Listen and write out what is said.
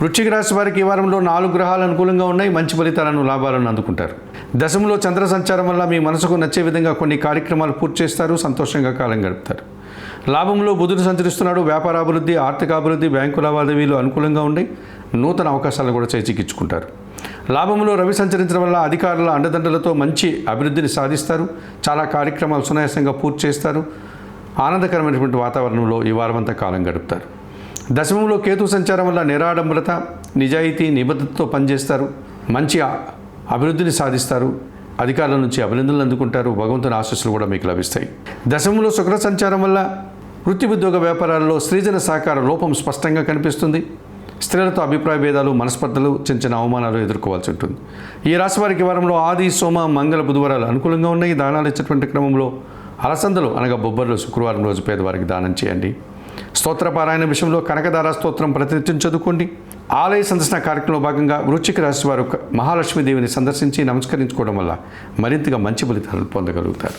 వృశ్చిక రాశి వారికి ఈ వారంలో 4 గ్రహాలు అనుకూలంగా ఉన్నాయి. మంచి ఫలితాలను, లాభాలను అందుకుంటారు. దశమంలో చంద్ర సంచారం వల్ల మీ మనసుకు నచ్చే విధంగా కొన్ని కార్యక్రమాలు పూర్తి చేస్తారు. సంతోషంగా కాలం గడుపుతారు. లాభంలో బుధుడు సంచరిస్తున్నాడు. వ్యాపార అభివృద్ధి, ఆర్థిక అభివృద్ధి, బ్యాంకు లావాదేవీలు అనుకూలంగా ఉన్నాయి. నూతన అవకాశాలను కూడా చేజిక్కించుకుంటారు. లాభంలో రవి సంచరించడం వల్ల అధికారుల అండదండలతో మంచి అభివృద్ధిని సాధిస్తారు. చాలా కార్యక్రమాలు సునాయాసంగా పూర్తి చేస్తారు. ఆనందకరమైనటువంటి వాతావరణంలో ఈ వారమంతా కాలం గడుపుతారు. దశమంలో కేతు సంచారం వల్ల నిరాడంబరత, నిజాయితీ, నిబద్ధతతో పనిచేస్తారు. మంచి అభివృద్ధిని సాధిస్తారు. అధికారుల నుంచి అభినందనలు అందుకుంటారు. భగవంతుని ఆశీస్సులు కూడా మీకు లభిస్తాయి. దశమంలో శుక్ర సంచారం వల్ల వృత్తి ఉద్యోగ వ్యాపారాల్లో స్త్రీజన సహకార లోపం స్పష్టంగా కనిపిస్తుంది. స్త్రీలతో అభిప్రాయ భేదాలు, మనస్పర్ధలు, చిన్న అవమానాలు ఎదుర్కోవాల్సి ఉంటుంది. ఈ రాశి వారికి వారంలో ఆది, సోమ, మంగళ, బుధవారాలు అనుకూలంగా ఉన్నాయి. దానాలు ఇచ్చేటువంటి క్రమంలో అలసందలు అనగా బొబ్బర్లు శుక్రవారం రోజు పేదవారికి దానం చేయండి. స్తోత్రపారాయణ విషయంలో కనకదార స్తోత్రం ప్రతినిత్యం చదువుకోండి. ఆలయ సందర్శన కార్యక్రమంలో భాగంగా వృశ్చిక రాశి వారు మహాలక్ష్మీదేవిని సందర్శించి నమస్కరించుకోవడం వల్ల మరింతగా మంచి ఫలితాలు పొందగలుగుతారు.